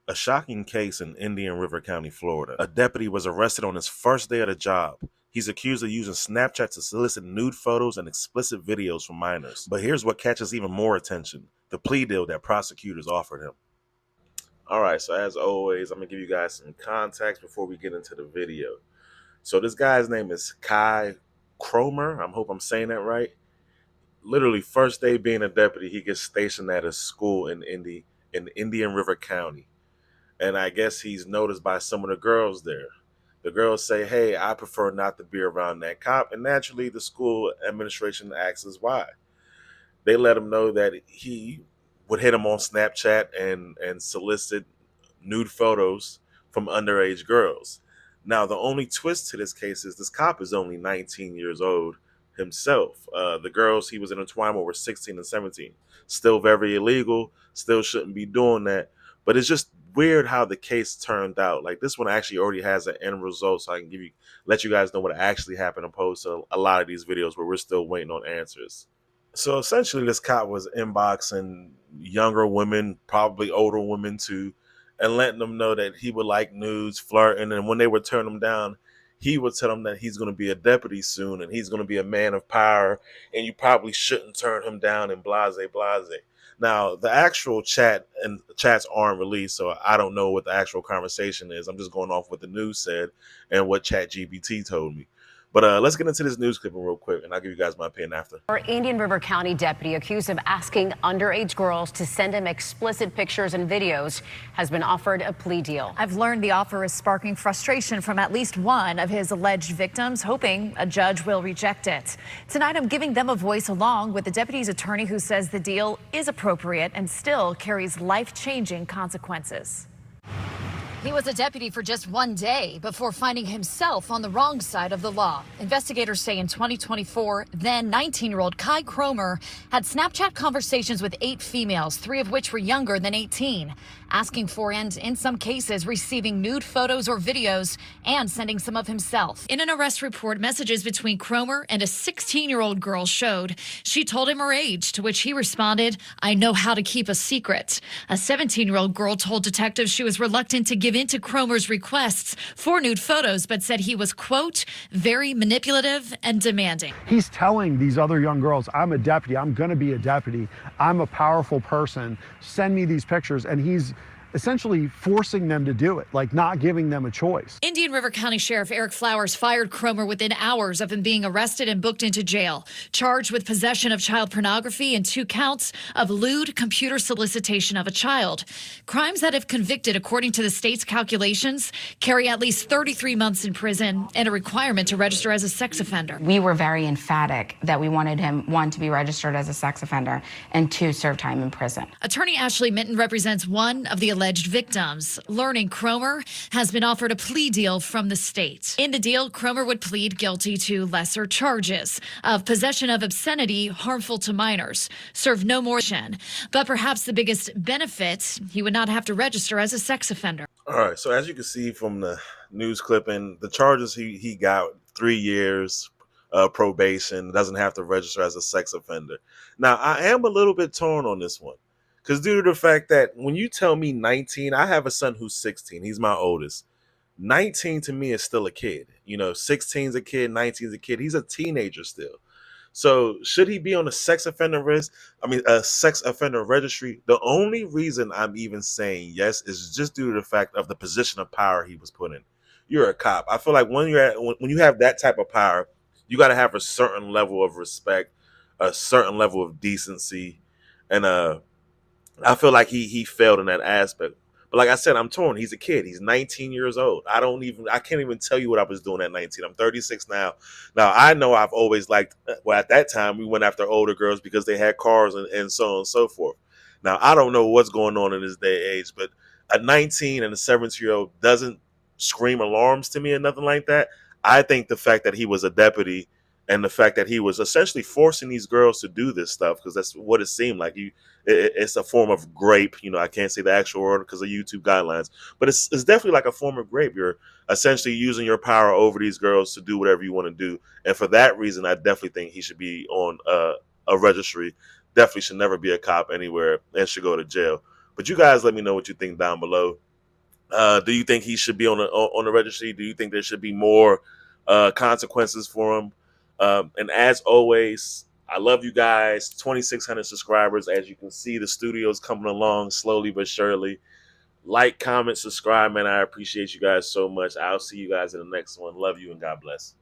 A shocking case in Indian River County, Florida. A deputy was arrested on his first day at a job. He's accused of using Snapchat to solicit nude photos and explicit videos from minors. But here's what catches even more attention: the plea deal that prosecutors offered him. Alright, so as always, I'm going to give you guys some context before we get into the video. So this guy's name is Kai Cromer. I hope I'm saying that right. Literally, first day being a deputy, he gets stationed at a school in Indian River County. And I guess he's noticed by some of the girls there. The girls say, hey, I prefer not to be around that cop. And naturally, the school administration asks us why. They let him know that he would hit him on Snapchat and solicit nude photos from underage girls. Now, the only twist to this case is this cop is only 19 years old himself. The girls he was intertwined with were 16 and 17. Still very illegal, still shouldn't be doing that. But it's just weird how the case turned out. Like, this one actually already has an end result, so I can let you guys know what actually happened, opposed to a lot of these videos where we're still waiting on answers. So essentially, this cop was inboxing younger women, probably older women too, and letting them know that he would like nudes, flirting, and when they would turn him down, he would tell them that he's going to be a deputy soon and he's going to be a man of power, and you probably shouldn't turn him down, and blase blase. Now, the actual chats aren't released, so I don't know what the actual conversation is. I'm just going off what the news said and what ChatGPT told me. But let's get into this news clipping real quick, and I'll give you guys my opinion after. Our Indian River County deputy accused of asking underage girls to send him explicit pictures and videos has been offered a plea deal. I've learned the offer is sparking frustration from at least one of his alleged victims, hoping a judge will reject it. Tonight, I'm giving them a voice along with the deputy's attorney, who says the deal is appropriate and still carries life-changing consequences. He was a deputy for just one day before finding himself on the wrong side of the law. Investigators say in 2024, then 19-year-old Kai Cromer had Snapchat conversations with 8 females, 3 of which were younger than 18, asking for and, in some cases, receiving nude photos or videos and sending some of himself. In an arrest report, messages between Cromer and a 16-year-old girl showed. She told him her age, to which he responded, "I know how to keep a secret." A 17-year-old girl told detectives she was reluctant to give in to Cromer's requests for nude photos, but said he was, quote, very manipulative and demanding. He's telling these other young girls, I'm a deputy, I'm going to be a deputy, I'm a powerful person, send me these pictures, and he's essentially forcing them to do it, like not giving them a choice. Indian River County Sheriff Eric Flowers fired Cromer within hours of him being arrested and booked into jail, charged with possession of child pornography and 2 counts of lewd computer solicitation of a child. Crimes that, if convicted according to the state's calculations, carry at least 33 months in prison and a requirement to register as a sex offender. We were very emphatic that we wanted him, 1, to be registered as a sex offender, and 2, serve time in prison. Attorney Ashley Minton represents one of the alleged victims. Learning Cromer has been offered a plea deal from the state. In the deal, Cromer would plead guilty to lesser charges of possession of obscenity harmful to minors, serve no more, but perhaps the biggest benefit, he would not have to register as a sex offender. All right, so as you can see from the news clipping, the charges he got, 3 years probation, doesn't have to register as a sex offender. Now, I am a little bit torn on this one, because due to the fact that when you tell me 19, I have a son who's 16. He's my oldest. 19 to me is still a kid. 16 is a kid, 19 is a kid. He's a teenager still. So should he be on a sex offender a sex offender registry? The only reason I'm even saying yes is just due to the fact of the position of power he was put in. You're a cop. I feel like when you have that type of power, you got to have a certain level of respect, a certain level of decency, and I feel like he failed in that aspect. But like I said, I'm torn. He's a kid. He's 19 years old. I can't even tell you what I was doing at 19. I'm 36 now. Now, I know I've always liked, well, at that time, we went after older girls because they had cars and so on and so forth. Now, I don't know what's going on in this day and age, but a 19 and a 17-year-old doesn't scream alarms to me or nothing like that. I think the fact that he was a deputy and the fact that he was essentially forcing these girls to do this stuff, because that's what it seemed like. It's a form of grape. I can't say the actual word because of YouTube guidelines, but it's definitely like a form of grape. You're essentially using your power over these girls to do whatever you want to do. And for that reason, I definitely think he should be on a registry. Definitely should never be a cop anywhere and should go to jail. But you guys let me know what you think down below. Do you think he should be on the registry? Do you think there should be more consequences for him? And as always, I love you guys. 2,600 subscribers. As you can see, the studio's coming along slowly but surely. Like, comment, subscribe, man. I appreciate you guys so much. I'll see you guys in the next one. Love you and God bless.